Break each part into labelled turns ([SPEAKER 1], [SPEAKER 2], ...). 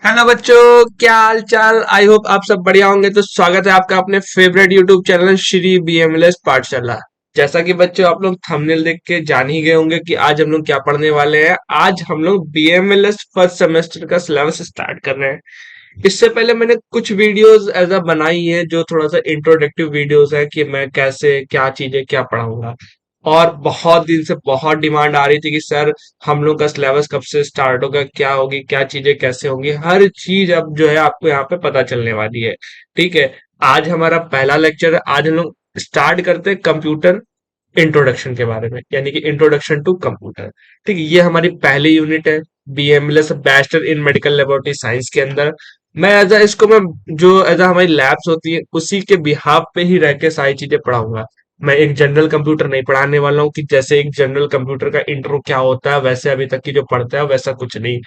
[SPEAKER 1] Hello बच्चों, क्या हाल चाल। आई होप आप सब बढ़िया होंगे। तो स्वागत है आपका अपने फेवरेट यूट्यूब चैनल श्री बीएमएलएस पाठशाला। जैसा कि बच्चों आप लोग थंबनेल देख के जान ही गए होंगे कि आज हम लोग क्या पढ़ने वाले हैं। आज हम लोग बीएमएलएस फर्स्ट सेमेस्टर का सिलेबस स्टार्ट कर रहे हैं। इससे पहले मैंने कुछ वीडियोस ऐसा बनाई है जो थोड़ा सा इंट्रोडक्टिव वीडियोस है कि मैं कैसे क्या चीजें क्या पढ़ाऊंगा। और बहुत दिन से बहुत डिमांड आ रही थी कि सर हम लोग का सिलेबस कब से स्टार्ट होगा, क्या होगी, क्या चीजें कैसे होंगी, हर चीज अब जो है आपको यहाँ पे पता चलने वाली है। ठीक है। आज हमारा पहला लेक्चर है। आज हम लोग स्टार्ट करते हैं कंप्यूटर इंट्रोडक्शन के बारे में, यानी कि इंट्रोडक्शन टू कंप्यूटर। ठीक है, ये हमारी पहली यूनिट है BMLS bachelor in medical laboratory science के अंदर। मैं एज इसको मैं जो एज हमारी लैब्स होती है उसी के बिहाफ पे ही रह के सारी चीजें पढ़ाऊंगा। मैं एक जनरल कंप्यूटर नहीं पढ़ाने वाला हूँ कि जैसे एक जनरल कंप्यूटर का इंट्रो क्या होता है वैसे अभी तक की जो पढ़ता है वैसा कुछ नहीं।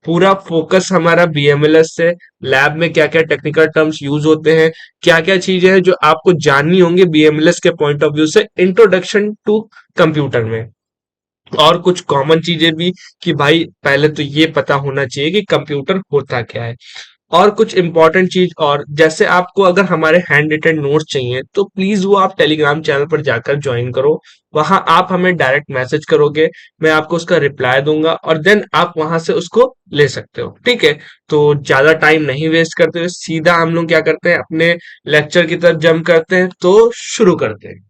[SPEAKER 1] पूरा फोकस हमारा बीएमएलएस से लैब में क्या क्या टेक्निकल टर्म्स यूज होते हैं, क्या क्या चीजें हैं जो आपको जाननी होंगी बीएमएलएस के पॉइंट ऑफ व्यू से इंट्रोडक्शन टू कंप्यूटर में। और कुछ कॉमन चीजें भी कि भाई पहले तो ये पता होना चाहिए कि कंप्यूटर होता क्या है। और कुछ इंपॉर्टेंट चीज, और जैसे आपको अगर हमारे हैंड रिटन नोट्स चाहिए तो प्लीज वो आप टेलीग्राम चैनल पर जाकर ज्वाइन करो। वहां आप हमें डायरेक्ट मैसेज करोगे, मैं आपको उसका रिप्लाई दूंगा और देन आप वहां से उसको ले सकते हो। ठीक है। तो ज्यादा टाइम नहीं वेस्ट करते हुए सीधा हम लोग क्या करते हैं, अपने लेक्चर की तरफ जंप करते हैं। तो शुरू करते हैं।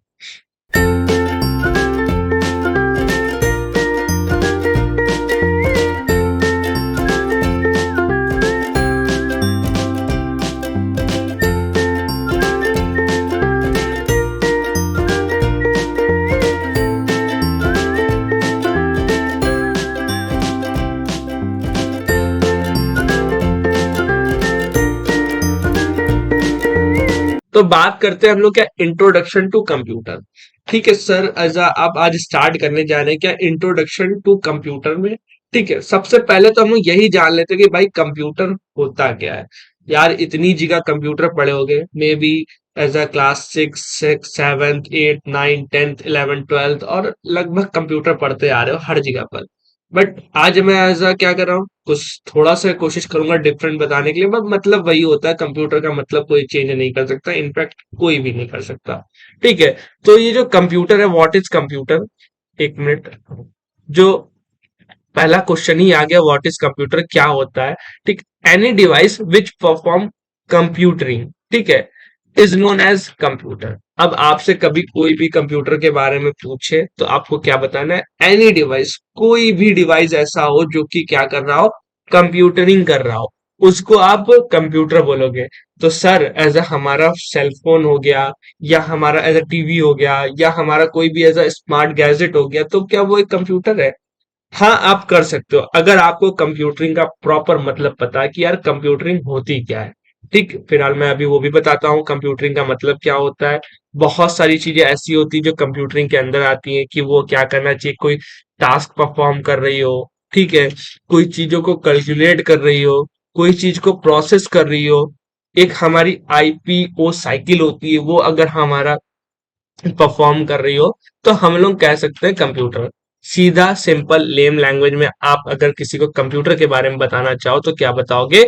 [SPEAKER 1] तो बात करते हैं हम लोग क्या, इंट्रोडक्शन टू कंप्यूटर। ठीक है सर, ऐसा आप आज स्टार्ट करने जा रहे हैं क्या इंट्रोडक्शन टू कंप्यूटर में। ठीक है, सबसे पहले तो हम लोग यही जान लेते हैं कि भाई कंप्यूटर होता क्या है। यार इतनी जगह कंप्यूटर पढ़े होगे maybe, as a class 6, 7, 8, 9, 10th 11th 12th और लगभग कंप्यूटर पढ़ते आ रहे हो हर जगह पर। बट आज मैं ऐसा क्या कर रहा हूँ, कुछ थोड़ा सा कोशिश करूंगा डिफरेंट बताने के लिए। बट मतलब वही होता है, कंप्यूटर का मतलब कोई चेंज नहीं कर सकता, इनफैक्ट कोई भी नहीं कर सकता। ठीक है। तो ये जो कंप्यूटर है, व्हाट इज कंप्यूटर। एक मिनट, जो पहला क्वेश्चन ही आ गया, व्हाट इज कंप्यूटर, क्या होता है। ठीक, एनी डिवाइस विच परफॉर्म कंप्यूटरिंग, ठीक है, इज नोन एज कंप्यूटर। अब आपसे कभी कोई भी कंप्यूटर के बारे में पूछे तो आपको क्या बताना है, एनी डिवाइस, कोई भी डिवाइस ऐसा हो जो कि क्या कर रहा हो, कंप्यूटरिंग कर रहा हो, उसको आप कंप्यूटर बोलोगे। तो सर एज अ हमारा सेल फोन हो गया, या हमारा एज अ टीवी हो गया, या हमारा कोई भी एज अ स्मार्ट गैजेट हो गया, तो क्या वो एक कंप्यूटर है। हाँ आप कर सकते हो अगर आपको कंप्यूटरिंग का प्रॉपर मतलब पता है कि यार कंप्यूटरिंग होती क्या है। ठीक, फिलहाल मैं अभी वो भी बताता हूँ कंप्यूटरिंग का मतलब क्या होता है। बहुत सारी चीजें ऐसी होती है जो कंप्यूटरिंग के अंदर आती हैं कि वो क्या करना चाहिए, कोई टास्क परफॉर्म कर रही हो, ठीक है, कोई चीजों को कैलकुलेट कर रही हो, कोई चीज को प्रोसेस कर रही हो। एक हमारी आईपीओ साइकिल होती है, वो अगर हमारा परफॉर्म कर रही हो तो हम लोग कह सकते हैं कंप्यूटर। सीधा सिंपल लेम लैंग्वेज में आप अगर किसी को कंप्यूटर के बारे में बताना चाहो तो क्या बताओगे,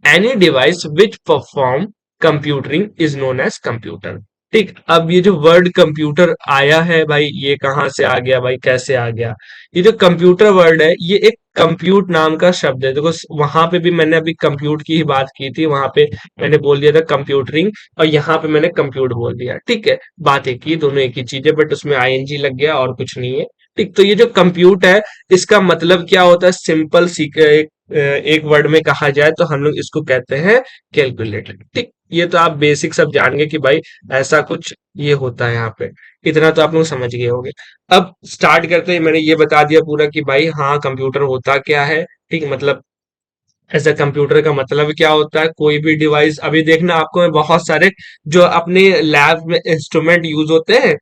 [SPEAKER 1] any device which perform computing is known as computer. ठीक, अब ये जो वर्ड कंप्यूटर आया है भाई, ये कहाँ से आ गया भाई, कैसे आ गया। ये जो कंप्यूटर वर्ड है ये एक कंप्यूट नाम का शब्द है। देखो वहां पे भी मैंने अभी कंप्यूट की ही बात की थी, वहां पे मैंने बोल दिया था कंप्यूटरिंग, और यहाँ पे मैंने कंप्यूट बोल दिया। ठीक है, बात एक ही, दोनों एक ही चीज है, बट उसमें आईएनजी लग गया और कुछ नहीं है। ठीक, तो ये जो कंप्यूट है इसका मतलब क्या होता है, सिंपल सीख एक वर्ड में कहा जाए तो हम लोग इसको कहते हैं कैलकुलेटर। ठीक, ये तो आप बेसिक सब जान गए कि भाई ऐसा कुछ ये होता है यहाँ पे। इतना तो आप लोग समझ गए होंगे। अब स्टार्ट करते हैं, मैंने ये बता दिया पूरा कि भाई हाँ कंप्यूटर होता क्या है। ठीक, मतलब ऐसा कंप्यूटर का मतलब क्या होता है, कोई भी डिवाइस, अभी देखना आपको मैं बहुत सारे जो अपने लैब में इंस्ट्रूमेंट यूज होते हैं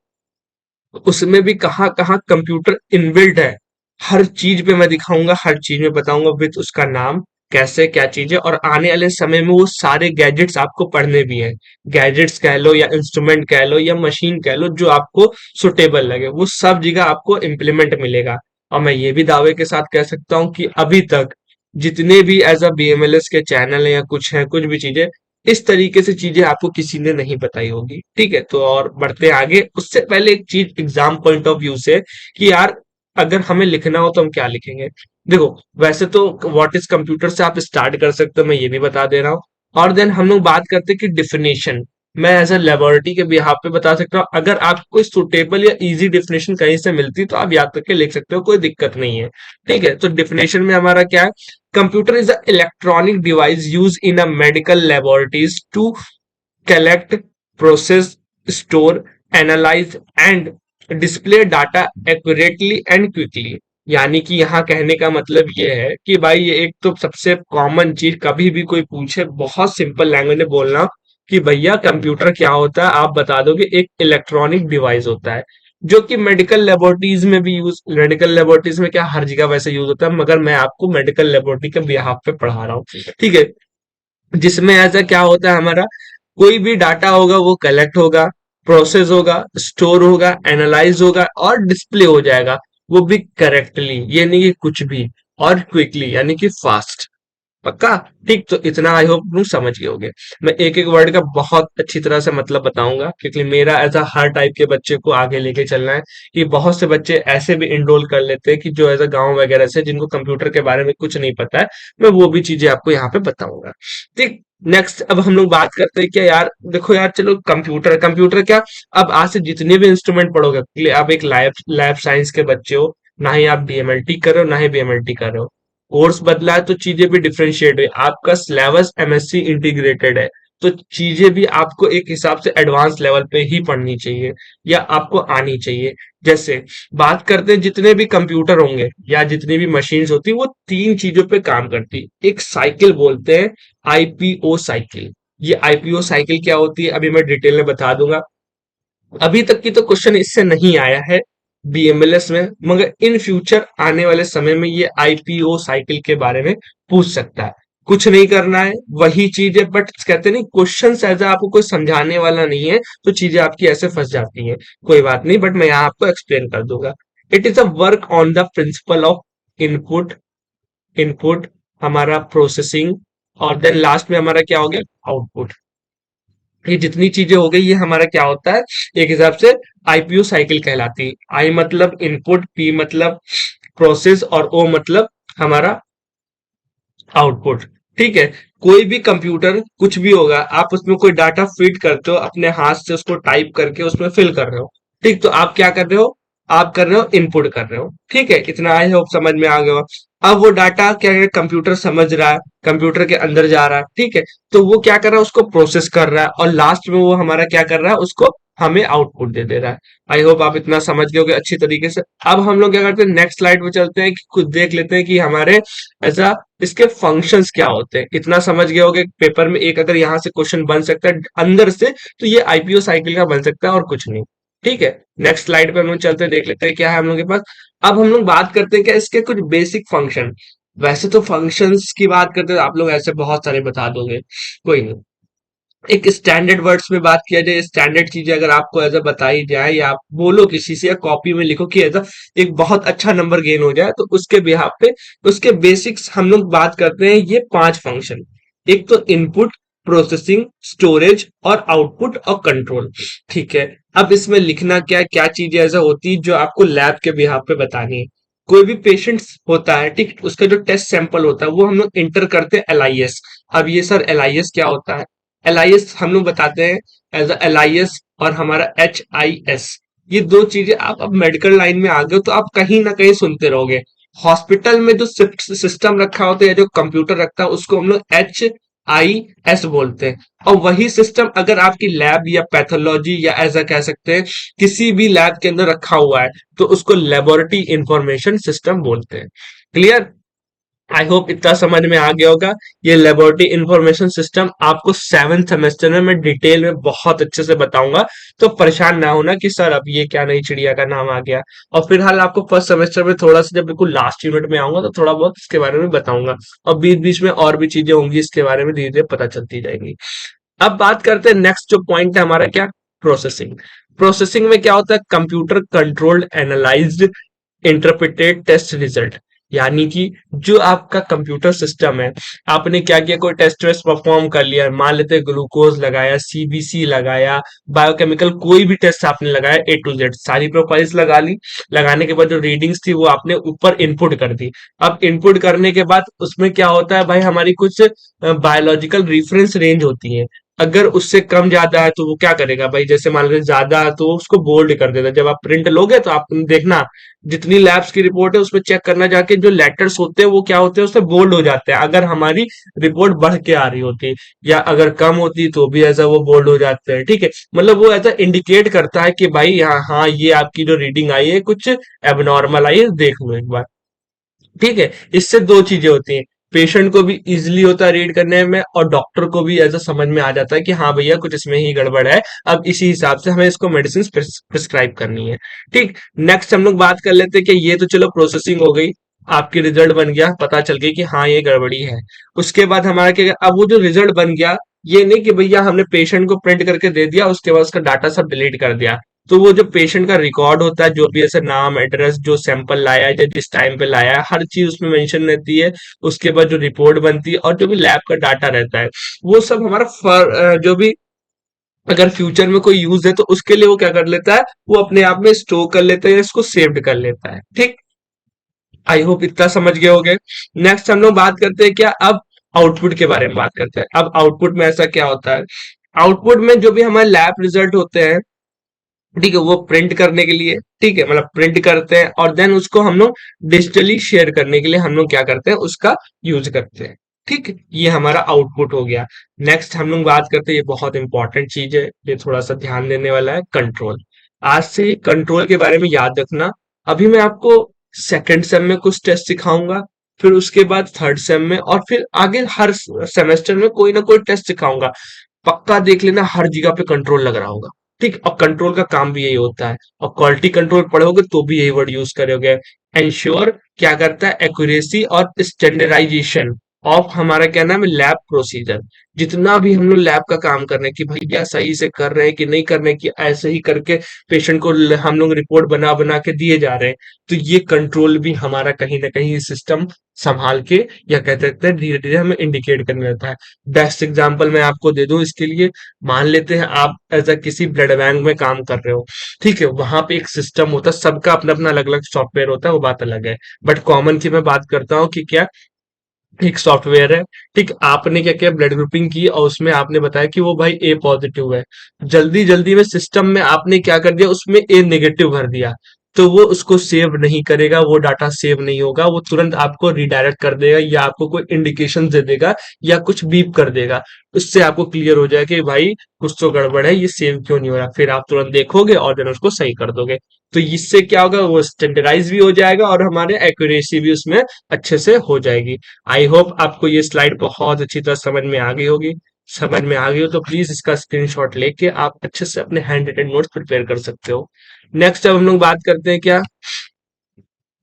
[SPEAKER 1] उसमें भी कहाँ कहाँ कंप्यूटर इनबिल्ट है। हर चीज पे मैं दिखाऊंगा, हर चीज में बताऊंगा विद उसका नाम, कैसे क्या चीज है, और आने वाले समय में वो सारे गैजेट्स आपको पढ़ने भी हैं। गैजेट्स कह लो या इंस्ट्रूमेंट कह लो या मशीन कह लो, जो आपको सुटेबल लगे वो सब जगह आपको इम्प्लीमेंट मिलेगा। और मैं ये भी दावे के साथ कह सकता हूँ कि अभी तक जितने भी एज अ बीएमएलएस के चैनल है या कुछ है, कुछ भी चीजें, इस तरीके से चीजें आपको किसी ने नहीं बताई होगी। ठीक है, तो और बढ़ते हैं आगे। उससे पहले एक चीज एग्जाम पॉइंट ऑफ व्यू से, कि यार अगर हमें लिखना हो तो हम क्या लिखेंगे। देखो, वैसे तो व्हाट इज कंप्यूटर से आप स्टार्ट कर सकते हो, मैं ये भी बता दे रहा हूँ। और देन हम लोग बात करते हैं कि डिफिनेशन, मैं एज अ लेबोरेटरी के बिहाफ पे बता सकता हूँ। अगर आपको कोई सुटेबल या इजी डिफिनेशन कहीं से मिलती तो आप याद करके लिख सकते हो, कोई दिक्कत नहीं है। ठीक है, तो डिफिनेशन में हमारा क्या है, computer is a electronic device use in a medical laboratories to collect, process, store, analyse and display data accurately and quickly. यानी कि यहाँ कहने का मतलब ये है कि भाई ये एक तो सबसे कॉमन चीज, कभी भी कोई पूछे बहुत सिंपल लैंग्वेज में बोलना कि भैया कंप्यूटर क्या होता है, आप बता दो कि एक इलेक्ट्रॉनिक डिवाइस होता है जो कि मेडिकल लेबोरेटरीज में भी यूज, मेडिकल लेबोरेटरीज में क्या हर जगह वैसे यूज होता है, मगर मैं आपको मेडिकल लेबोरेटरी के बिहाफ पे पढ़ा रहा हूँ। ठीक है, जिसमें ऐसा क्या होता है हमारा, कोई भी डाटा होगा वो कलेक्ट होगा, प्रोसेस होगा, स्टोर होगा, एनालाइज होगा और डिस्प्ले हो जाएगा, वो भी करेक्टली, ये नहीं कि कुछ भी, और क्विकली यानी कि फास्ट। पक्का? ठीक, तो इतना आई होप तुम समझ गए होगे। मैं एक एक वर्ड का बहुत अच्छी तरह से मतलब बताऊंगा, क्योंकि मेरा ऐसा हर टाइप के बच्चे को आगे लेके चलना है। कि बहुत से बच्चे ऐसे भी इनरोल कर लेते हैं कि जो ऐसा गांव वगैरह से, जिनको कंप्यूटर के बारे में कुछ नहीं पता है, मैं वो भी चीजें आपको यहाँ पे बताऊंगा। ठीक, नेक्स्ट अब हम लोग बात करते हैं क्या यार, देखो यार, चलो कंप्यूटर, कंप्यूटर क्या, अब आज से जितने भी इंस्ट्रूमेंट पढ़ोगे, आप एक लैब लैब साइंस के बच्चे हो, ना ही आप डीएमएलटी कर रहे हो ना ही बीएमएलटी कर रहे हो, कोर्स बदला है तो चीजें भी डिफरेंशिएट हुई, आपका सिलेबस एमएससी इंटीग्रेटेड है, तो चीजें भी आपको एक हिसाब से एडवांस लेवल पे ही पढ़नी चाहिए या आपको आनी चाहिए। जैसे बात करते हैं, जितने भी कंप्यूटर होंगे या जितनी भी मशीन्स होती है, वो तीन चीजों पे काम करती है। एक साइकिल बोलते हैं, आईपीओ साइकिल। ये आईपीओ साइकिल क्या होती है अभी मैं डिटेल में बता दूंगा। अभी तक की तो क्वेश्चन इससे नहीं आया है बीएमएलएस में, मगर इन फ्यूचर आने वाले समय में ये आईपीओ साइकिल के बारे में पूछ सकता है। कुछ नहीं करना है, वही चीज है, बट कहते नहीं क्वेश्चन ऐसा आपको कोई समझाने वाला नहीं है, तो चीजें आपकी ऐसे फंस जाती हैं। कोई बात नहीं, बट मैं यहाँ आपको एक्सप्लेन कर दूंगा। It is a work on the principle of input, input हमारा प्रोसेसिंग, और देन लास्ट में हमारा क्या हो गया, आउटपुट। ये जितनी चीजें हो गई ये हमारा क्या होता है, एक हिसाब से आईपीयू साइकिल कहलाती है। आई मतलब इनपुट, पी मतलब प्रोसेस और ओ मतलब हमारा आउटपुट। ठीक है, कोई भी कंप्यूटर कुछ भी होगा, आप उसमें कोई डाटा फीड करते हो, अपने हाथ से उसको टाइप करके उसमें फिल कर रहे हो। ठीक, तो आप क्या कर रहे हो, आप कर रहे हो इनपुट कर रहे हो। ठीक है, इतना आई होप समझ में आ गया हो। अब वो डाटा क्या है, कंप्यूटर समझ रहा है, कंप्यूटर के अंदर जा रहा है। ठीक है, तो वो क्या कर रहा है, उसको प्रोसेस कर रहा है, और लास्ट में वो हमारा क्या कर रहा है, उसको हमें आउटपुट दे दे रहा है। आई होप आप इतना समझ गए होगे अच्छी तरीके से। अब हम लोग क्या करते हैं, नेक्स्ट स्लाइड में चलते हैं कि कुछ देख लेते हैं कि हमारे ऐसा इसके फंक्शंस क्या होते हैं। इतना समझ गए होगे, पेपर में एक अगर यहाँ से क्वेश्चन बन सकता है अंदर से, तो ये आईपीओ साइकिल का बन सकता है और कुछ नहीं। ठीक है, नेक्स्ट स्लाइड पे हम लोग चलते हैं, देख लेते हैं क्या है हम लोग के पास। अब हम लोग बात करते हैं क्या इसके कुछ बेसिक फंक्शन। वैसे तो फंक्शंस की बात करते हैं आप लोग ऐसे बहुत सारे बता दोगे, कोई नहीं। एक स्टैंडर्ड वर्ड्स में बात किया जाए, स्टैंडर्ड चीजें अगर आपको ऐसा बताई जाए या आप बोलो किसी से या कॉपी में लिखो कि ऐसा एक बहुत अच्छा नंबर गेन हो जाए, तो उसके बिहाफ पे उसके बेसिक्स हम लोग बात करते हैं ये पांच फंक्शन। एक तो इनपुट, प्रोसेसिंग, स्टोरेज और आउटपुट और कंट्रोल। ठीक है, अब इसमें लिखना क्या क्या चीजें ऐसा होती है जो आपको लैब के बिहाफ पे बतानी है। कोई भी पेशेंट होता है, ठीक, उसका जो टेस्ट सैंपल होता है वो हम लोग इंटर करते हैं एलआईएस। अब ये सर एलआईएस क्या होता है, एलआईएस हम लोग बताते हैं एज अ एलआईएस और हमारा एचआईएस। ये दो चीजें आप अब मेडिकल लाइन में आ गए हो तो आप कहीं ना कहीं सुनते रहोगे। हॉस्पिटल में जो सिस्टम रखा होता है या जो कंप्यूटर रखता है उसको हम लोग एचआईएस बोलते हैं। और वही सिस्टम अगर आपकी लैब या पैथोलॉजी या ऐसा कह सकते हैं किसी भी लैब के अंदर रखा हुआ है, तो उसको लेबोरेटरी इंफॉर्मेशन सिस्टम बोलते हैं। क्लियर? आई होप इतना समझ में आ गया होगा। ये लेबोरेटरी इंफॉर्मेशन सिस्टम आपको सेवेंथ सेमेस्टर में मैं डिटेल में बहुत अच्छे से बताऊंगा, तो परेशान ना होना कि सर अब ये क्या नई चिड़िया का नाम आ गया। और फिलहाल आपको फर्स्ट सेमेस्टर में थोड़ा सा जब बिल्कुल लास्ट यूनिट में आऊंगा तो थोड़ा बहुत इसके बारे में बताऊंगा, और बीच बीच में और भी चीजें होंगी इसके बारे में धीरे धीरे पता चलती जाएंगी। अब बात करते हैं नेक्स्ट जो पॉइंट है हमारा क्या, प्रोसेसिंग। प्रोसेसिंग में क्या होता है, computer controlled analysed interpreted test result. यानी कि जो आपका कंप्यूटर सिस्टम है, आपने क्या किया, कोई टेस्ट वेस्ट परफॉर्म कर लिया, मान लेते हैं ग्लूकोज लगाया, सीबीसी लगाया, बायोकेमिकल कोई भी टेस्ट आपने लगाया, ए टू जेड सारी प्रोफाइल्स लगा ली। लगाने के बाद जो रीडिंग्स थी वो आपने ऊपर इनपुट कर दी। अब इनपुट करने के बाद उसमें क्या होता है भाई, हमारी कुछ बायोलॉजिकल रेफरेंस रेंज होती है। अगर उससे कम ज्यादा है तो वो क्या करेगा भाई, जैसे मान लीजिए ज्यादा है तो वो उसको बोल्ड कर देता है। जब आप प्रिंट लोगे तो आप देखना, जितनी लैब्स की रिपोर्ट है उसमें चेक करना जाके, जो लेटर्स होते हैं वो क्या होते हैं, उससे बोल्ड हो जाते हैं अगर हमारी रिपोर्ट बढ़ के आ रही होती है, या अगर कम होती तो भी ऐसा वो बोल्ड हो जाते हैं। ठीक है, मतलब वो ऐसा इंडिकेट करता है कि भाई हाँ हाँ, ये आपकी जो रीडिंग आई है कुछ एबनॉर्मल आई है, देख लो एक बार। ठीक है, इससे दो चीजें होती हैं, पेशेंट को भी इजिली होता है रीड करने में, और डॉक्टर को भी ऐसा समझ में आ जाता है कि हाँ भैया कुछ इसमें ही गड़बड़ है, अब इसी हिसाब से हमें इसको मेडिसिन प्रिस्क्राइब करनी है। ठीक, नेक्स्ट हम लोग बात कर लेते हैं कि ये तो चलो प्रोसेसिंग हो गई, आपकी रिजल्ट बन गया, पता चल गई कि हाँ ये गड़बड़ी है। उसके बाद हमारा क्या, अब वो जो रिजल्ट बन गया, ये नहीं कि भैया हमने पेशेंट को प्रिंट करके दे दिया उसके बाद उसका डाटा सब डिलीट कर दिया। तो वो जो पेशेंट का रिकॉर्ड होता है, जो भी ऐसे नाम एड्रेस, जो सैंपल लाया है या जिस टाइम पे लाया है, हर चीज उसमें मेंशन रहती है। उसके बाद जो रिपोर्ट बनती है और जो भी लैब का डाटा रहता है, वो सब हमारा जो भी अगर फ्यूचर में कोई यूज है तो उसके लिए वो क्या कर लेता है, वो अपने आप में स्टोर कर लेता है या इसको सेव्ड कर लेता है। ठीक, आई होप इतना समझ गए होगे। नेक्स्ट हम लोग बात करते हैं क्या, अब आउटपुट के बारे में बात करते हैं। अब आउटपुट में ऐसा क्या होता है, आउटपुट में जो भी हमारे लैब रिजल्ट होते हैं, ठीक है, वो प्रिंट करने के लिए, ठीक है, मतलब प्रिंट करते हैं और देन उसको हम लोग डिजिटली शेयर करने के लिए हम लोग क्या करते हैं, उसका यूज करते हैं। ठीक, ये हमारा आउटपुट हो गया। नेक्स्ट हम लोग बात करते हैं, ये बहुत इंपॉर्टेंट चीज है, ये थोड़ा सा ध्यान देने वाला है, कंट्रोल। आज से कंट्रोल के बारे में याद रखना। अभी मैं आपको सेकंड सेम में कुछ टेस्ट सिखाऊंगा, फिर उसके बाद थर्ड सेम में, और फिर आगे हर सेमेस्टर में कोई ना कोई टेस्ट सिखाऊंगा। पक्का देख लेना, हर जगह पे कंट्रोल लग रहा होगा। ठीक, और कंट्रोल का काम भी यही होता है, और क्वालिटी कंट्रोल पढ़ोगे तो भी यही वर्ड यूज करोगे। एंश्योर क्या करता है, एक्यूरेसी और स्टैंडर्डाइजेशन ऑफ हमारा क्या नाम है, लैब प्रोसीजर। जितना भी हम लोग लैब का काम कर रहे हैं कि भैया सही से कर रहे हैं कि नहीं कर रहे हैं, कि ऐसे ही करके पेशेंट को हम लोग रिपोर्ट बना बना के दिए जा रहे हैं, तो ये कंट्रोल भी हमारा कहीं ना कहीं सिस्टम संभाल के, या कह सकते हैं धीरे धीरे हमें इंडिकेट करने लगता है। बेस्ट एग्जांपल मैं आपको दे दूं इसके लिए, मान लेते हैं आप ऐसा किसी ब्लड बैंक में काम कर रहे हो, ठीक है, वहां पे एक सिस्टम होता है, सबका अपना अपना अलग अलग सॉफ्टवेयर होता है, वो बात अलग है। बट कॉमन की मैं बात करता हूँ कि क्या, एक सॉफ्टवेयर है, ठीक, आपने क्या किया, ब्लड ग्रुपिंग की और उसमें आपने बताया कि वो भाई ए पॉजिटिव है। जल्दी जल्दी में सिस्टम में आपने क्या कर दिया, उसमें ए नेगेटिव भर दिया, तो वो उसको सेव नहीं करेगा, वो डाटा सेव नहीं होगा, वो तुरंत आपको रिडायरेक्ट कर देगा, या आपको कोई इंडिकेशन दे देगा, या कुछ बीप कर देगा। उससे आपको क्लियर हो जाएगा कि भाई कुछ तो गड़बड़ है, ये सेव क्यों नहीं हो रहा, फिर आप तुरंत देखोगे और देन उसको सही कर दोगे। तो इससे क्या होगा, वो स्टैंडर्डाइज भी हो जाएगा और हमारे एक्यूरेसी भी उसमें अच्छे से हो जाएगी। आई होप आपको ये स्लाइड बहुत अच्छी तरह समझ में आ गई होगी। समझ में आ गई हो तो प्लीज इसका स्क्रीनशॉट लेके आप अच्छे से अपने हैंड रिटन नोट्स प्रिपेयर कर सकते हो। नेक्स्ट अब हम लोग बात करते हैं क्या,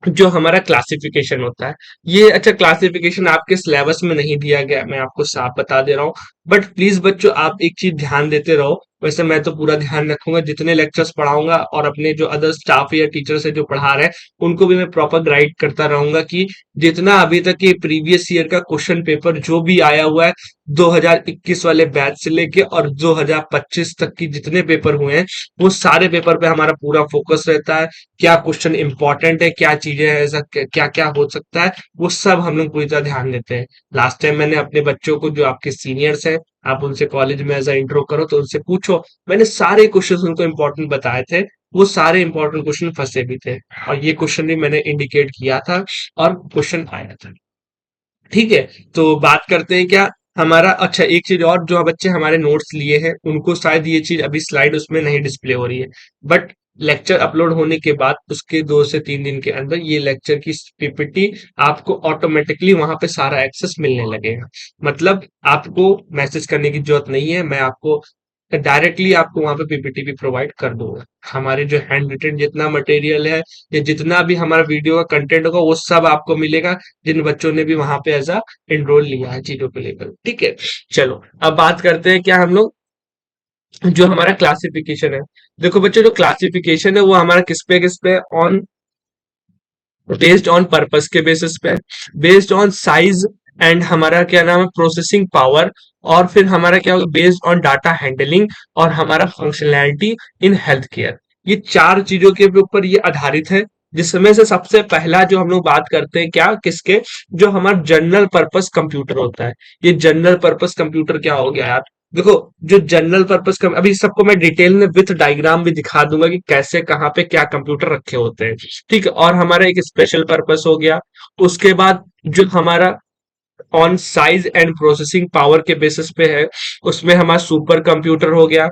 [SPEAKER 1] जो हमारा क्लासिफिकेशन होता है। ये अच्छा, क्लासिफिकेशन आपके सिलेबस में नहीं दिया गया, मैं आपको साफ बता दे रहा हूँ। बट प्लीज बच्चों आप एक चीज ध्यान देते रहो, वैसे मैं तो पूरा ध्यान रखूंगा, जितने लेक्चर्स पढ़ाऊंगा और अपने जो अदर स्टाफ या टीचर्स है जो पढ़ा रहे हैं, उनको भी मैं प्रॉपर गाइड करता रहूंगा कि जितना अभी तक ये प्रीवियस ईयर का क्वेश्चन पेपर जो भी आया हुआ है, 2021 वाले बैच से लेके और 2025 तक की जितने पेपर हुए हैं, वो सारे पेपर पे हमारा पूरा फोकस रहता है। क्या क्वेश्चन इंपॉर्टेंट है, क्या चीजें हैं, ऐसा क्या क्या हो सकता है, वो सब हम लोग पूरी तरह ध्यान देते हैं। लास्ट टाइम मैंने अपने बच्चों को, जो आपके सीनियर्स हैं, आप उनसे कॉलेज में एज अ इंट्रो करो तो उनसे पूछो, मैंने सारे क्वेश्चन उनको इंपॉर्टेंट बताए थे। वो सारे इंपॉर्टेंट क्वेश्चन फंसे भी थे, और ये क्वेश्चन भी मैंने इंडिकेट किया था, और क्वेश्चन आया था। ठीक है, तो बात करते हैं क्या हमारा, अच्छा एक चीज और, जो बच्चे हमारे नोट्स लिए हैं उनको शायद ये चीज अभी स्लाइड उसमें नहीं डिस्प्ले हो रही है, बट लेक्चर अपलोड होने के बाद उसके 2 से 3 दिन के अंदर ये लेक्चर की पीपीटी आपको ऑटोमेटिकली वहां पे सारा एक्सेस मिलने लगेगा। मतलब आपको मैसेज करने की जरूरत नहीं है, मैं आपको डायरेक्टली आपको वहां पे पीपीटी भी प्रोवाइड कर दूंगा। हमारे जो हैंड रिटन जितना मटेरियल है, या जितना भी हमारा वीडियो का कंटेंट होगा, वो सब आपको मिलेगा, जिन बच्चों ने भी वहां पे एज अ एनरोल लिया है चीजों को लेकर। ठीक है, चलो अब बात करते हैं क्या हम लोग, जो हमारा क्लासिफिकेशन है। देखो बच्चों, जो क्लासिफिकेशन है वो हमारा किस पे ऑन बेस्ड ऑन पर्पस के बेसिस पे, बेस्ड ऑन साइज एंड हमारा क्या नाम है प्रोसेसिंग पावर, और फिर हमारा क्या होगा बेस्ड ऑन डाटा हैंडलिंग, और हमारा फंक्शनैलिटी इन हेल्थ केयर। ये चार चीजों के ऊपर ये आधारित है, जिसमें से सबसे पहला जो हम लोग बात करते हैं क्या किसके, जो हमारा जनरल पर्पस कंप्यूटर होता है। ये जनरल पर्पस कंप्यूटर क्या हो गया यार, देखो जो जनरल पर्पस का अभी सबको मैं डिटेल में विथ डायग्राम भी दिखा दूंगा कि कैसे कहाँ पे क्या कंप्यूटर रखे होते हैं। ठीक है, और हमारा एक स्पेशल पर्पस हो गया। उसके बाद जो हमारा on size and processing power के बेसिस पे है, उसमें हमारा सुपर कंप्यूटर हो गया।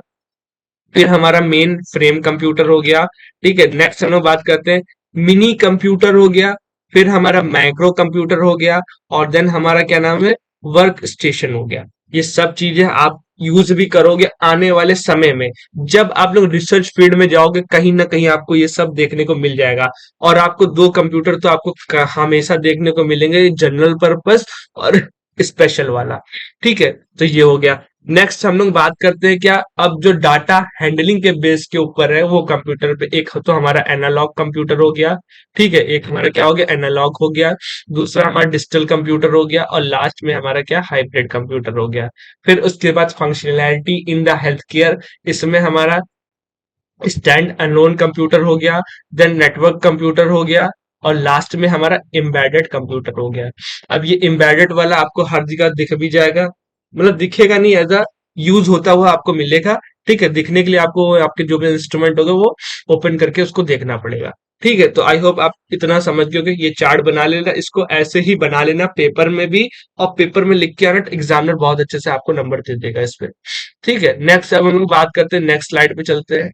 [SPEAKER 1] फिर हमारा मेन फ्रेम कंप्यूटर हो गया। ठीक है, नेक्स्ट हम लोग बात करते हैं मिनी कंप्यूटर हो गया। फिर हमारा माइक्रो कंप्यूटर हो गया। और देन हमारा क्या नाम है वर्क स्टेशन हो गया। ये सब चीजें आप यूज भी करोगे आने वाले समय में, जब आप लोग रिसर्च फील्ड में जाओगे कहीं ना कहीं आपको ये सब देखने को मिल जाएगा। और आपको दो कंप्यूटर तो आपको हमेशा देखने को मिलेंगे, जनरल पर्पस और स्पेशल वाला। ठीक है, तो ये हो गया। नेक्स्ट हम लोग बात करते हैं क्या, अब जो डाटा हैंडलिंग के बेस के ऊपर है वो कंप्यूटर पे, एक तो हमारा एनालॉग कंप्यूटर हो गया। ठीक है, एक हमारा क्या हो गया एनालॉग हो गया। दूसरा हमारा डिजिटल कंप्यूटर हो गया, और लास्ट में हमारा क्या हाइब्रिड कंप्यूटर हो गया। फिर उसके बाद functionality in the health care, इसमें हमारा स्टैंड अलोन कंप्यूटर हो गया, देन नेटवर्क कंप्यूटर हो गया, और लास्ट में हमारा एम्बेडेड कंप्यूटर हो गया। अब ये एम्बेडेड वाला आपको हर जगह दिख भी जाएगा, मतलब दिखेगा नहीं, एज अ यूज होता हुआ आपको मिलेगा। ठीक है, दिखने के लिए आपको आपके जो भी इंस्ट्रूमेंट होगा वो ओपन करके उसको देखना पड़ेगा। ठीक है, तो आई होप आप इतना समझ गए कि ये चार्ट बना लेना, इसको ऐसे ही बना लेना पेपर में भी, और पेपर में लिख के आना, एग्जामिनर बहुत अच्छे से आपको नंबर दे देगा इस पे। ठीक है, नेक्स्ट अब हम लोग बात करते हैं, नेक्स्ट स्लाइड पे चलते हैं।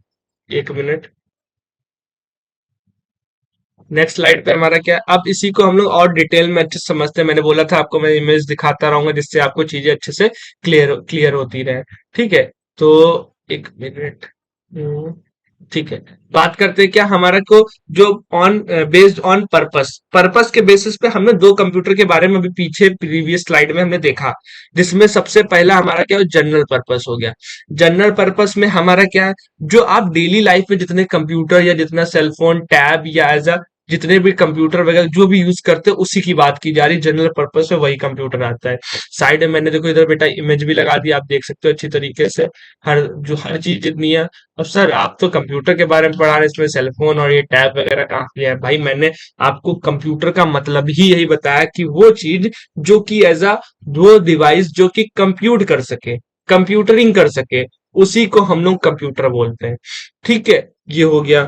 [SPEAKER 1] एक मिनट। नेक्स्ट स्लाइड पे हमारा क्या है, अब इसी को हम लोग और डिटेल में अच्छे से समझते हैं। मैंने बोला था आपको मैं इमेज दिखाता रहूंगा जिससे आपको चीजें अच्छे से क्लियर क्लियर होती रहे। ठीक है, तो एक मिनट। हम्म, ठीक है, बात करते हैं क्या हमारा को, जो on based on purpose, purpose के बेसिस पे हमने दो कंप्यूटर के बारे में अभी पीछे प्रीवियस स्लाइड में हमने देखा, जिसमें सबसे पहला हमारा क्या जनरल पर्पस हो गया। जनरल पर्पस में हमारा क्या है, जो आप डेली लाइफ में जितने कंप्यूटर या जितना सेलफोन टैब या एज अ जितने भी कंप्यूटर वगैरह जो भी यूज करते हैं उसी की बात की जा रही, जनरल पर्पस में वही कंप्यूटर आता है। साइड में मैंने देखो इधर बेटा इमेज भी लगा दी, आप देख सकते हो अच्छी तरीके से। हर चीज जितनी है। अब सर आप तो कंप्यूटर के बारे में पढ़ा रहे हैं, इसमें सेलफोन और ये टैब वगैरह कहाँ किया है भाई, मैंने आपको कंप्यूटर का मतलब ही यही बताया कि वो चीज जो कि एज अ वो डिवाइस जो कि कंप्यूट कर सके, कंप्यूटरिंग कर सके, उसी को हम लोग कंप्यूटर बोलते हैं। ठीक है, ये हो गया।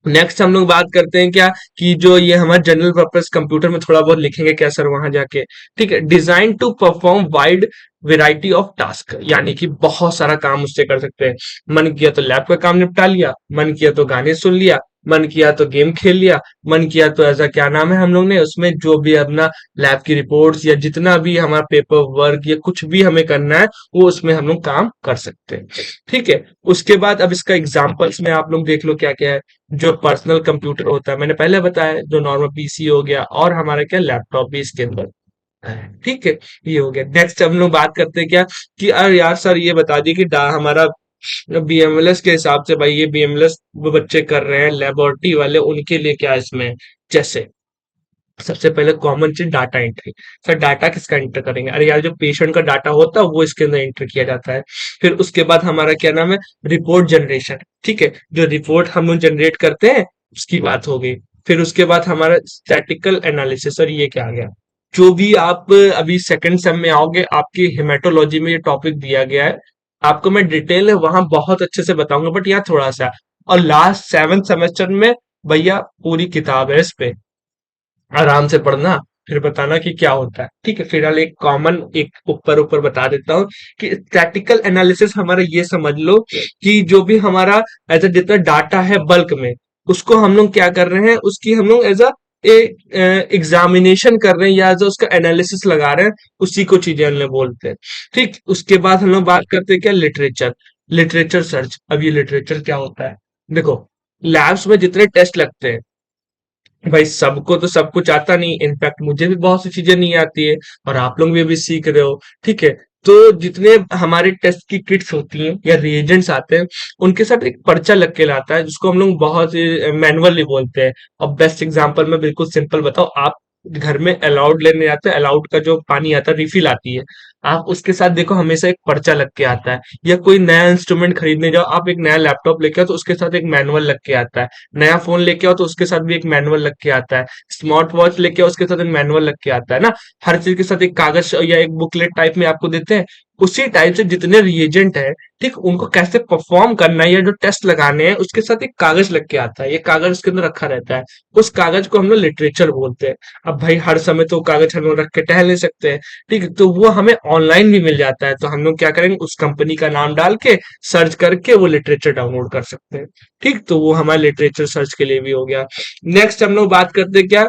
[SPEAKER 1] नेक्स्ट हम लोग बात करते हैं क्या, कि जो ये हमारा जनरल पर्पस कंप्यूटर में थोड़ा बहुत लिखेंगे क्या सर वहां जाके। ठीक है, design to perform wide variety of task, यानी कि बहुत सारा काम उससे कर सकते हैं। मन किया तो लैब का काम निपटा लिया, मन किया तो गाने सुन लिया, मन किया तो गेम खेल लिया, मन किया तो ऐसा क्या नाम है हम लोग ने उसमें जो भी अपना लैब की रिपोर्ट्स या जितना भी हमारा पेपर वर्क या कुछ भी हमें करना है वो उसमें हम लोग काम कर सकते हैं। ठीक है, उसके बाद अब इसका एग्जांपल्स में आप लोग देख लो क्या क्या है। जो पर्सनल कंप्यूटर होता है मैंने पहले बताया, जो नॉर्मल पीसी हो गया, और हमारा क्या लैपटॉप भी इसके अंदर है। ठीक है, ये हो गया। नेक्स्ट हम लोग बात करते हैं क्या, कि अरे यार सर ये बता दिए कि हमारा बीएमएलएस के हिसाब से, भाई ये बीएमएलएस वो बच्चे कर रहे हैं लेबोरेटरी वाले, उनके लिए क्या इसमें, जैसे सबसे पहले कॉमन चीज डाटा एंट्री। सर डाटा किसका एंटर करेंगे, अरे यार जो पेशेंट का डाटा होता है वो इसके अंदर एंटर किया जाता है। फिर उसके बाद हमारा क्या नाम है रिपोर्ट जनरेशन। ठीक है, जो रिपोर्ट हम लोग जनरेट करते हैं उसकी बात हो गई। फिर उसके बाद हमारा स्टैटिकल एनालिसिस, और ये क्या आ गया, जो भी आप अभी सेकंड सेम में आओगे आपकी हेमेटोलॉजी में ये टॉपिक दिया गया है, आपको मैं डिटेल है वहां बहुत अच्छे से बताऊंगा, बट यहाँ थोड़ा सा। और लास्ट सेवन सेमेस्टर में भैया पूरी किताब है इस पे, आराम से पढ़ना, फिर बताना कि क्या होता है। ठीक है, फिलहाल एक कॉमन एक ऊपर ऊपर बता देता हूँ कि स्टैटिकल एनालिसिस हमारा ये समझ लो कि जो भी हमारा एज जितना डाटा है बल्क में, उसको हम लोग क्या कर रहे हैं, उसकी हम लोग एज अ एग्जामिनेशन कर रहे हैं या एज उसका एनालिसिस लगा रहे हैं, उसी को चीजें हम लोग बोलते हैं। ठीक, उसके बाद हम लोग बात करते हैं क्या लिटरेचर, लिटरेचर सर्च। अब ये लिटरेचर क्या होता है, देखो लैब्स में जितने टेस्ट लगते हैं भाई सबको तो सब कुछ आता नहीं, इनफैक्ट मुझे भी बहुत सी चीजें नहीं आती है, और आप लोग भी अभी सीख रहे हो। ठीक है, तो जितने हमारे टेस्ट की किट्स होती हैं या रिएजेंट्स आते हैं, उनके साथ एक पर्चा लग के लाता है जिसको हम लोग बहुत मैनुअली बोलते हैं। और बेस्ट एग्जांपल मैं बिल्कुल सिंपल बताऊं, आप घर में अलाउड लेने जाते हैं, अलाउड का जो पानी आता है रिफिल आती है, आप उसके साथ देखो हमेशा एक पर्चा लग के आता है। या कोई नया इंस्ट्रूमेंट खरीदने जाओ, आप एक नया लैपटॉप लेके आओ तो उसके साथ एक मैनुअल लग के आता है। नया फोन लेके आओ तो उसके साथ भी एक मैनुअल लग के आता है। स्मार्ट वॉच लेके आओ उसके साथ एक मैनुअल लग के आता है ना। हर चीज के साथ एक कागज या एक बुकलेट टाइप में आपको देते हैं। उसी टाइप से जितने रिएजेंट है, ठीक, उनको कैसे परफॉर्म करना है या जो टेस्ट लगाने हैं उसके साथ एक कागज लग के आता है। ये कागज उसके अंदर रखा रहता है। उस कागज को हम लोग लिटरेचर बोलते हैं। अब भाई हर समय तो कागज हम लोग रख के टहल नहीं सकते हैं, ठीक है, तो वो हमें ऑनलाइन भी मिल जाता है। तो हम लोग क्या करेंगे, उस कंपनी का नाम डाल के सर्च करके वो लिटरेचर डाउनलोड कर सकते हैं। ठीक, तो वो हमारे लिटरेचर सर्च के लिए भी हो गया। नेक्स्ट हम लोग बात करते हैं क्या,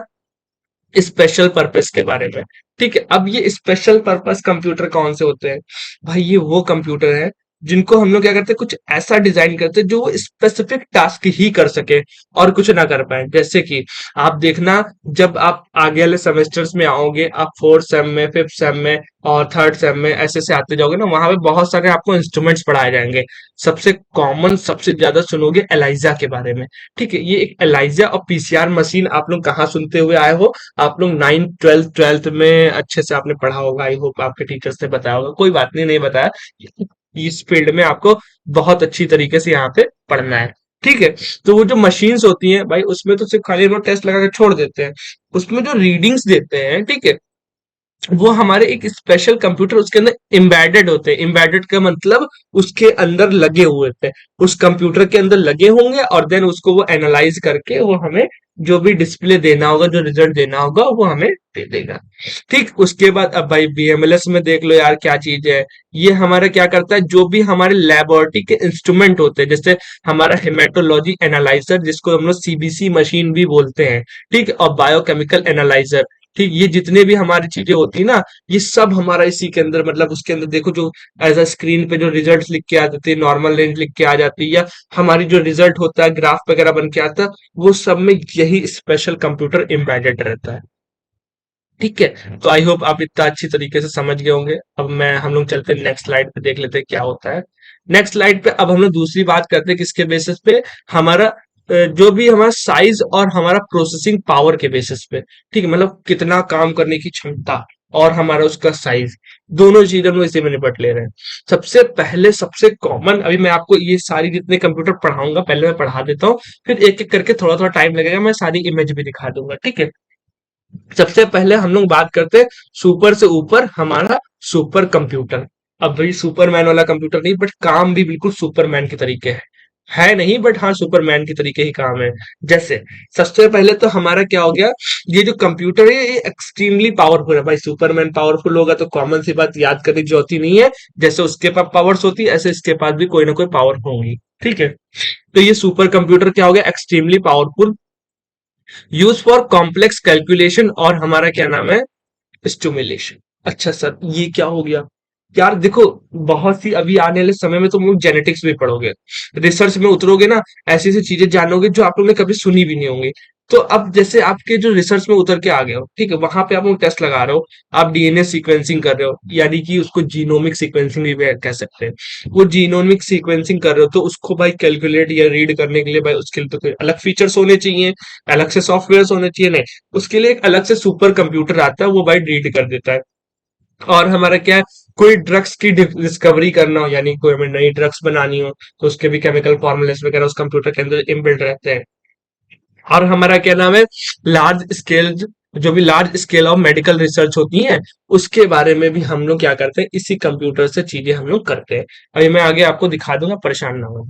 [SPEAKER 1] स्पेशल पर्पस के बारे में। ठीक है, अब ये स्पेशल पर्पस कंप्यूटर कौन से होते हैं? भाई ये वो कंप्यूटर है जिनको हम लोग क्या करते हैं, कुछ ऐसा डिजाइन करते हैं जो वो स्पेसिफिक टास्क ही कर सके और कुछ ना कर पाए। जैसे कि आप देखना, जब आप आगे वाले सेमेस्टर्स में आओगे, आप फोर्थ सेम में, फिफ्थ सेम में और थर्ड सेम में ऐसे से आते जाओगे ना, वहां पे बहुत सारे आपको इंस्ट्रूमेंट्स पढ़ाए जाएंगे। सबसे कॉमन, सबसे ज्यादा सुनोगे एलाइजा के बारे में। ठीक है, ये एक एलाइजा और पीसीआर मशीन आप लोग कहाँ सुनते हुए आए हो? आप लोग नाइन्थ ट्वेल्थ ट्वेल्थ में अच्छे से आपने पढ़ा होगा, आई होप आपके टीचर्स ने बताया होगा, कोई बात नहीं, नहीं बताया, इस फील्ड में आपको बहुत अच्छी तरीके से यहाँ पे पढ़ना है। ठीक है, तो वो जो मशीन्स होती हैं भाई, उसमें तो सिर्फ खाली हम लोग टेस्ट लगा के छोड़ देते हैं। उसमें जो रीडिंग्स देते हैं, ठीक है, वो हमारे एक स्पेशल कंप्यूटर उसके अंदर एम्बेडेड होते हैं। एम्बेडेड का मतलब उसके अंदर लगे हुए थे, उस कंप्यूटर के अंदर लगे होंगे और देन उसको वो एनालाइज करके वो हमें जो भी डिस्प्ले देना होगा, जो रिजल्ट देना होगा, वो हमें दे देगा। ठीक, उसके बाद अब भाई बीएमएलएस में देख लो यार क्या चीज है। ये हमारा क्या करता है, जो भी हमारे लेबोरेटरी के इंस्ट्रूमेंट होते हैं, जैसे हमारा हेमेटोलॉजी एनालाइजर जिसको हम लोग सीबीसी मशीन भी बोलते हैं, ठीक है, और बायोकेमिकल एनालाइजर, ठीक, ये जितने भी हमारी चीजें होती है ना, ये सब हमारा इसी के अंदर, मतलब उसके अंदर देखो जो एज अ स्क्रीन पे जो रिजल्ट्स लिख के आ जाते हैं, नॉर्मल रेंज लिख के आ जाती है, या हमारी जो रिजल्ट होता है ग्राफ वगैरह बन के आता है, वो सब में यही स्पेशल कंप्यूटर एम्बेडेड रहता है। ठीक है, तो आई होप आप इतना अच्छी तरीके से समझ गए होंगे। अब मैं हम लोग चलते हैं नेक्स्ट स्लाइड पे, देख लेते हैं क्या होता है। नेक्स्ट स्लाइड पे अब हम लोग दूसरी बात करते हैं किसके बेसिस पे, हमारा जो भी हमारा साइज और हमारा प्रोसेसिंग पावर के बेसिस पे। ठीक है, मतलब कितना काम करने की क्षमता और हमारा उसका साइज, दोनों चीजें हम लोग इसी में निपट ले रहे हैं। सबसे पहले सबसे कॉमन, अभी मैं आपको ये सारी जितने कंप्यूटर पढ़ाऊंगा पहले मैं पढ़ा देता हूँ, फिर एक एक करके थोड़ा थोड़ा टाइम लगेगा, मैं सारी इमेज भी दिखा दूंगा। ठीक है, सबसे पहले हम लोग बात करते हैं सुपर से ऊपर हमारा सुपर कंप्यूटर। अब भाई सुपरमैन वाला कंप्यूटर नहीं, बट काम भी बिल्कुल सुपरमैन के तरीके है नहीं, बट हाँ सुपरमैन की तरीके ही काम है। जैसे सबसे पहले तो हमारा क्या हो गया, ये जो कंप्यूटर है ये एक्सट्रीमली पावरफुल है। भाई सुपरमैन पावरफुल होगा तो कॉमन सी बात याद करने की जरूरत ही नहीं है, जैसे उसके पास पावर्स होती है ऐसे इसके पास भी कोई ना कोई पावर होंगी। ठीक है, तो ये सुपर कंप्यूटर क्या हो गया, extremely powerful, use for complex calculation और हमारा क्या नाम है, स्टिमुलेशन। अच्छा सर ये क्या हो गया? यार देखो, बहुत सी अभी आने वाले समय में तुम लोग जेनेटिक्स भी पढ़ोगे, रिसर्च में उतरोगे ना, ऐसी ऐसी चीजें जानोगे जो आप लोगों ने कभी सुनी भी नहीं होंगी। तो अब जैसे आपके जो रिसर्च में उतर के आ गए हो, ठीक है, वहां पे आप लोग टेस्ट लगा रहे हो, आप डीएनए सीक्वेंसिंग कर रहे हो, यानी कि उसको जीनोमिक सीक्वेंसिंग भी कह सकते हैं। वो जीनोमिक सीक्वेंसिंग कर रहे हो तो उसको भाई कैलकुलेट या रीड करने के लिए भाई उसके लिए तो कोई अलग फीचर्स होने चाहिए, अलग से सॉफ्टवेयर होने चाहिए, नहीं, उसके लिए एक अलग से सुपर कंप्यूटर आता है, वो भाई रीड कर देता है। और हमारा क्या है, कोई ड्रग्स की डिस्कवरी करना हो, यानी कोई हमें नई ड्रग्स बनानी हो, तो उसके भी केमिकल फॉर्मूलेस वगैरह उस कंप्यूटर के अंदर इनबिल्ट रहते हैं। और हमारा क्या नाम है, लार्ज स्केल, जो भी large scale of medical research होती है, उसके बारे में भी हम लोग क्या करते हैं, इसी कंप्यूटर से चीजें हम लोग करते हैं। अभी मैं आगे आपको दिखा दूंगा, परेशान ना हो।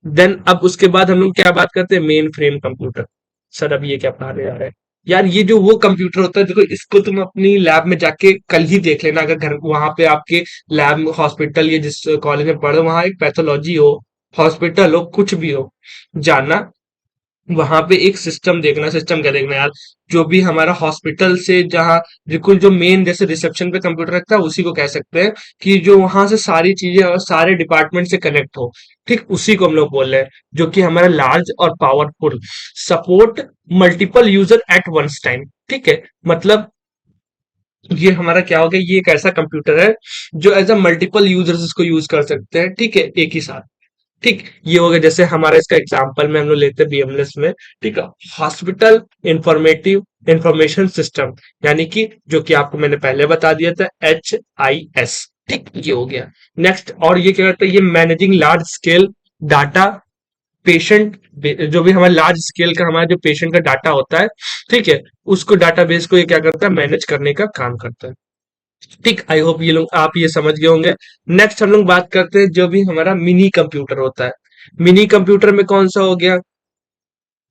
[SPEAKER 1] देन अब उसके बाद हम लोग क्या बात करते हैं, मेन फ्रेम कंप्यूटर। सर अब ये क्या पढ़ाने जा रहे हैं? यार ये जो वो कंप्यूटर होता है, देखो इसको तुम अपनी लैब में जाके कल ही देख लेना, अगर घर वहां पे आपके लैब हॉस्पिटल या जिस कॉलेज में पढ़ो वहां एक पैथोलॉजी हो, हॉस्पिटल हो, कुछ भी हो, जाना वहां पे एक सिस्टम देखना, सिस्टम क्या देखना यार, जो भी हमारा हॉस्पिटल से जहाँ बिल्कुल जो मेन जैसे रिसेप्शन पे कंप्यूटर रखता है उसी को कह सकते हैं, कि जो वहां से सारी चीजें और सारे डिपार्टमेंट से कनेक्ट हो। ठीक, उसी को हम लोग बोल रहे हैं, जो कि हमारा लार्ज और powerful, support multiple user at once time. ठीक है, मतलब ये हमारा क्या हो गया, ये एक ऐसा कंप्यूटर है जो एज अ मल्टीपल यूजर्स इसको यूज कर सकते हैं, ठीक है, एक ही साथ। ठीक, ये हो गया। जैसे हमारा इसका एग्जांपल में हम लोग लेते हैं बीएमएलएस में, ठीक है, हॉस्पिटल इंफॉर्मेटिव इंफॉर्मेशन सिस्टम, यानी कि जो कि आपको मैंने पहले बता दिया था, HIS। ठीक, ये हो गया। नेक्स्ट, और ये क्या करता है, ये managing large scale data patient, जो भी हमारा लार्ज स्केल का हमारा जो पेशेंट का डाटा होता है, ठीक है, उसको डाटाबेस को ये क्या करता है, मैनेज करने का काम करता है। ठीक, आई होप ये लोग आप ये समझ गए होंगे। नेक्स्ट हम लोग बात करते हैं जो भी हमारा मिनी कंप्यूटर होता है। मिनी कंप्यूटर में कौन सा हो गया,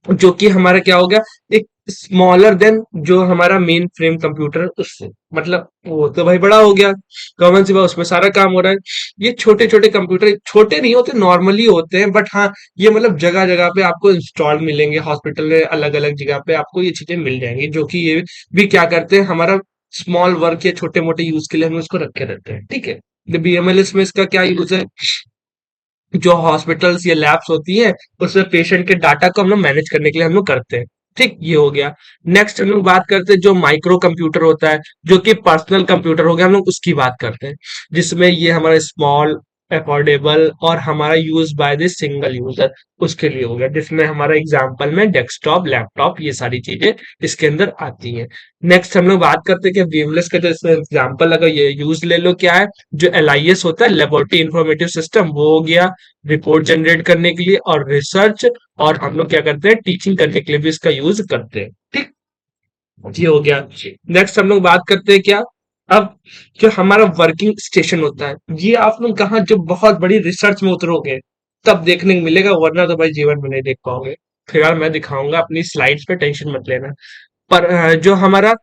[SPEAKER 1] जो कि हमारा क्या हो गया, एक स्मॉलर देन जो हमारा मेन फ्रेम कंप्यूटर है उससे, मतलब वो तो भाई बड़ा हो गया, कॉमन सी बात, उसमें सारा काम हो रहा है। ये छोटे छोटे कंप्यूटर छोटे नहीं होते, नॉर्मली होते हैं, बट हाँ, ये मतलब जगह जगह पे आपको इंस्टॉल मिलेंगे, हॉस्पिटल में अलग अलग जगह पे आपको ये चीजें मिल जाएंगी, जो कि ये भी क्या करते हैं, हमारा स्मॉल वर्क या छोटे मोटे यूज के लिए हम उसको रखे रहते हैं, ठीक है। बीएमएलएस में इसका क्या यूज है, जो हॉस्पिटल्स या लैब्स होती है, उसमें पेशेंट के डाटा को हम लोग मैनेज करने के लिए हम लोग करते हैं। ठीक, ये हो गया। नेक्स्ट हम लोग बात करते हैं जो माइक्रो कंप्यूटर होता है, जो कि पर्सनल कंप्यूटर हो गया, हम लोग उसकी बात करते हैं, जिसमें ये हमारा स्मॉल, अफोर्डेबल और हमारा use by the single user, उसके लिए हो गया, जिसमें हमारा एग्जांपल में डेस्कटॉप, लैपटॉप, ये सारी चीजें इसके अंदर आती हैं। नेक्स्ट हम लोग बात करते हैं कि वीएमएस का जो एग्जांपल अगर ये यूज ले लो, क्या है, जो LIS होता है, लेबोरेटरी इंफॉर्मेटिव सिस्टम, वो हो गया रिपोर्ट जनरेट करने के लिए और रिसर्च, और हम लोग क्या करते हैं, टीचिंग करने के लिए भी इसका यूज करते हैं। ठीक, ये हो गया। नेक्स्ट हम लोग बात करते हैं क्या, अब जो हमारा वर्किंग स्टेशन होता है, ये आप लोग कहाँ जब बहुत बड़ी रिसर्च में उतरोगे तब देखने को मिलेगा, वरना तो भाई जीवन में नहीं देख पाओगे। फिलहाल मैं दिखाऊंगा अपनी स्लाइड्स पे, टेंशन मत लेना। पर जो हमारा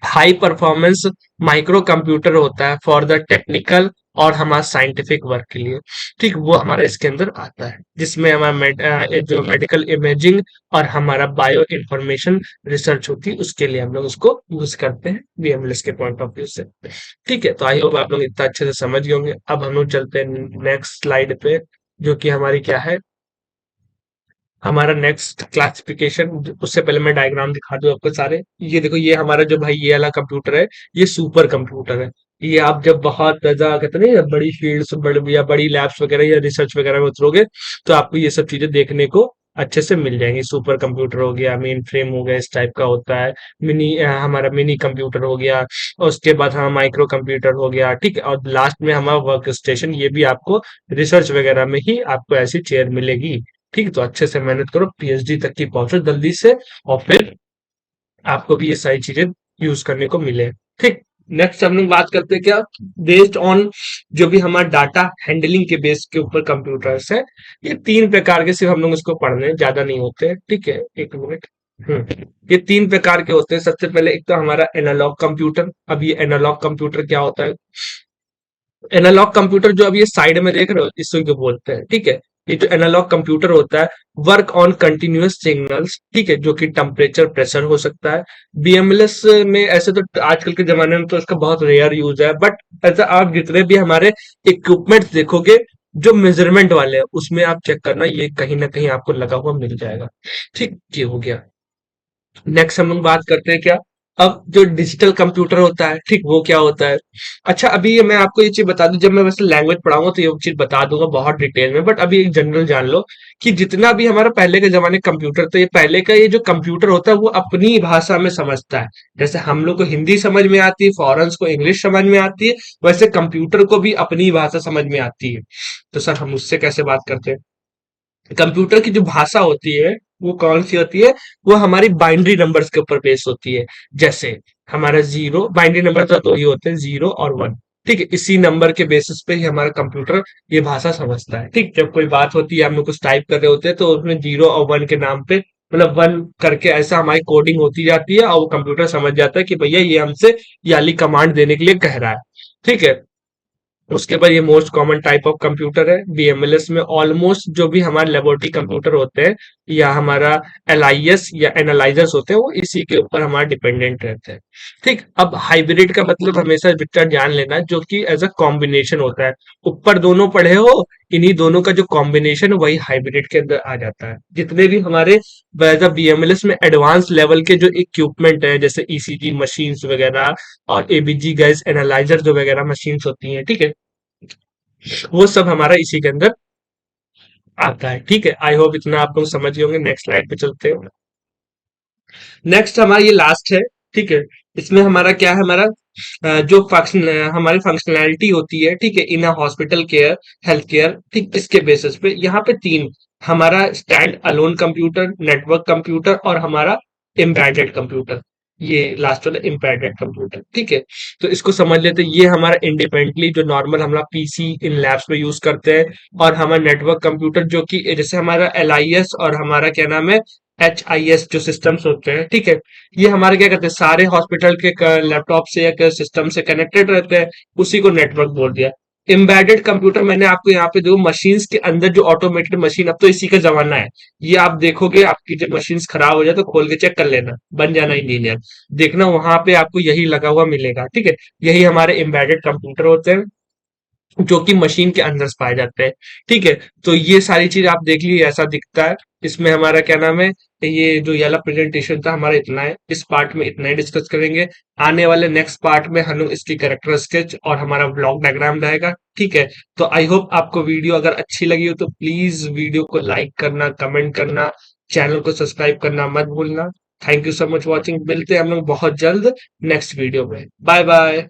[SPEAKER 1] हाई परफॉर्मेंस माइक्रो कंप्यूटर होता है फॉर द टेक्निकल और हमारा साइंटिफिक वर्क के लिए, ठीक, वो हमारा इसके अंदर आता है, जिसमें हमारा जो मेडिकल इमेजिंग और हमारा बायो इंफॉर्मेशन रिसर्च होती है, उसके लिए हम लोग उसको यूज करते हैं बीएमएलएस के पॉइंट ऑफ व्यू से। ठीक है, तो आई होप आप लोग इतना अच्छे से समझ गए होंगे। अब हम लोग चलते हैं नेक्स्ट स्लाइड पे, जो कि हमारी क्या है, हमारा नेक्स्ट क्लासिफिकेशन। उससे पहले मैं डायग्राम दिखा दूं आपको सारे। ये देखो, ये हमारा जो भाई ये वाला कंप्यूटर है, ये सुपर कंप्यूटर है। ये आप जब बहुत ज्यादा कहते हैं ना, बड़ी फील्ड्स, बड़ी या बड़ी लैब्स वगैरह या रिसर्च वगैरह में उतरोगे, तो आपको ये सब चीजें देखने को अच्छे से मिल जाएंगी। सुपर कंप्यूटर हो गया, मेन फ्रेम हो गया, इस टाइप का होता है। हमारा मिनी कंप्यूटर हो गया, और उसके बाद हाँ माइक्रो कंप्यूटर हो गया, ठीक है, और लास्ट में हमारा वर्क स्टेशन। ये भी आपको रिसर्च वगैरह में ही आपको ऐसी चेयर मिलेगी। ठीक, तो अच्छे से मेहनत करो, पीएचडी तक की पहुंचो जल्दी से, और फिर आपको भी ये सारी चीजें यूज करने को मिले। ठीक, नेक्स्ट हम लोग बात करते हैं क्या, बेस्ड ऑन जो भी हमारा डाटा हैंडलिंग के बेस के ऊपर कंप्यूटर्स है। ये तीन प्रकार के सिर्फ हम लोग इसको पढ़ने हैं, ज्यादा नहीं होते हैं, ठीक है, एक मिनट। ये तीन प्रकार के होते हैं। सबसे पहले एक तो हमारा एनालॉग कंप्यूटर। अब ये एनालॉग कंप्यूटर क्या होता है, एनालॉग कंप्यूटर जो अब ये साइड में देख रहे हो, इसको जो बोलते हैं, ठीक है, ये जो एनालॉग कंप्यूटर होता है, वर्क ऑन कंटिन्यूअस सिग्नल्स, ठीक है, जो कि टेम्परेचर, प्रेशर हो सकता है। बीएमएलएस में ऐसे तो आजकल के जमाने में तो इसका बहुत रेयर यूज है, बट ऐसा आप जितने भी हमारे इक्विपमेंट्स देखोगे जो मेजरमेंट वाले हैं, उसमें आप चेक करना, ये कहीं ना कहीं आपको लगा हुआ मिल जाएगा। ठीक, ये हो गया। नेक्स्ट हम लोग बात करते हैं क्या, अब जो डिजिटल कंप्यूटर होता है, ठीक, वो क्या होता है। अच्छा, अभी ये मैं आपको ये चीज बता दूं, जब मैं वैसे लैंग्वेज पढ़ाऊंगा तो ये चीज बता दूंगा बहुत डिटेल में, बट अभी एक जनरल जान लो कि जितना भी हमारा पहले के जमाने कंप्यूटर, तो ये पहले का ये जो कंप्यूटर होता है वो अपनी भाषा में समझता है। जैसे हम लोग को हिंदी समझ में आती है, फॉरेन्स को इंग्लिश समझ में आती है, वैसे कंप्यूटर को भी अपनी भाषा समझ में आती है। तो सर हम उससे कैसे बात करते हैं, कंप्यूटर की जो भाषा होती है वो कौन सी होती है, वो हमारी बाइनरी नंबर्स के ऊपर बेस होती है। जैसे हमारा जीरो, बाइनरी नंबर तो दो ही होते हैं, 0 और 1, ठीक है, इसी नंबर के बेसिस पे ही हमारा कंप्यूटर ये भाषा समझता है। ठीक, जब कोई बात होती है, हम लोग कुछ टाइप कर रहे होते हैं, तो उसमें 0 और 1 के नाम पे, मतलब 1 करके ऐसा हमारी कोडिंग होती जाती है, और वो कंप्यूटर समझ जाता है कि भैया ये हमसे ये वाली कमांड देने के लिए कह रहा है। ठीक है, उसके बाद ये most common type of computer है बीएमएलएस में। ऑलमोस्ट जो भी हमारे लेबोरेटरी कंप्यूटर होते हैं या हमारा LIS या एनालाइजर्स होते हैं, वो इसी के ऊपर हमारा डिपेंडेंट रहते हैं। ठीक, अब हाइब्रिड का मतलब हमेशा बेटा जान लेना, जो कि एज अ कॉम्बिनेशन होता है। ऊपर दोनों पढ़े हो, इन्हीं दोनों का जो कॉम्बिनेशन है वही हाइब्रिड के अंदर आ जाता है। जितने भी हमारे वैसा बीएमएलएस में एडवांस लेवल के जो इक्विपमेंट है, जैसे ईसीजी मशीन्स वगैरह और एबीजी गैस एनालाइजर जो वगैरह मशीन्स होती हैं, ठीक है, वो सब हमारा इसी के अंदर आता है। ठीक है, आई होप इतना आप लोग समझ गए होंगे। नेक्स्ट स्लाइड पे चलते हैं। नेक्स्ट हमारा ये लास्ट है। ठीक है, इसमें हमारा क्या है, हमारा जो फंक्शन हमारी फंक्शनैलिटी होती है, ठीक है, in hospital care, health care, ठीक, इसके बेसिस पे यहाँ पे तीन, हमारा stand alone computer, network computer और हमारा एम्बेडेड कंप्यूटर, ये लास्ट वाला एम्बेडेड कंप्यूटर। ठीक है, तो इसको समझ लेते हैं। ये हमारा इंडिपेंडेंटली जो नॉर्मल हमारा पीसी इन लैब्स में यूज करते हैं, और हमारा नेटवर्क कंप्यूटर जो कि जैसे हमारा एलआईएस और हमारा क्या नाम है HIS जो सिस्टम्स होते हैं, ठीक है, ये हमारे क्या करते हैं, सारे हॉस्पिटल के लैपटॉप से या सिस्टम से कनेक्टेड रहते हैं, उसी को नेटवर्क बोल दिया। एम्बेडेड कंप्यूटर मैंने आपको यहाँ पे दो मशीन्स के अंदर जो ऑटोमेटेड मशीन, अब तो इसी का जमाना है। ये आप देखोगे, आपकी जब मशीन्स खराब हो जाए तो खोल के चेक कर लेना, बन जाना इंजीनियर, देखना वहां पे आपको यही लगा हुआ मिलेगा। ठीक है, यही हमारे एम्बेडेड कंप्यूटर होते हैं जो कि मशीन के अंदर पाए जाते हैं। ठीक है, तो ये सारी चीज आप देख ली, ऐसा दिखता है। इसमें हमारा क्या नाम है, ये जो ये वाला प्रेजेंटेशन था हमारा इतना है, इस पार्ट में इतना ही डिस्कस करेंगे। आने वाले नेक्स्ट पार्ट में हम लोग इसकी कैरेक्टर स्केच और हमारा ब्लॉक डायग्राम रहेगा। ठीक है, तो आई होप आपको वीडियो अगर अच्छी लगी हो तो प्लीज वीडियो को लाइक करना, कमेंट करना, चैनल को सब्सक्राइब करना मत भूलना। Thank you so much watching, मिलते हैं हम लोग बहुत जल्द नेक्स्ट वीडियो में। Bye bye.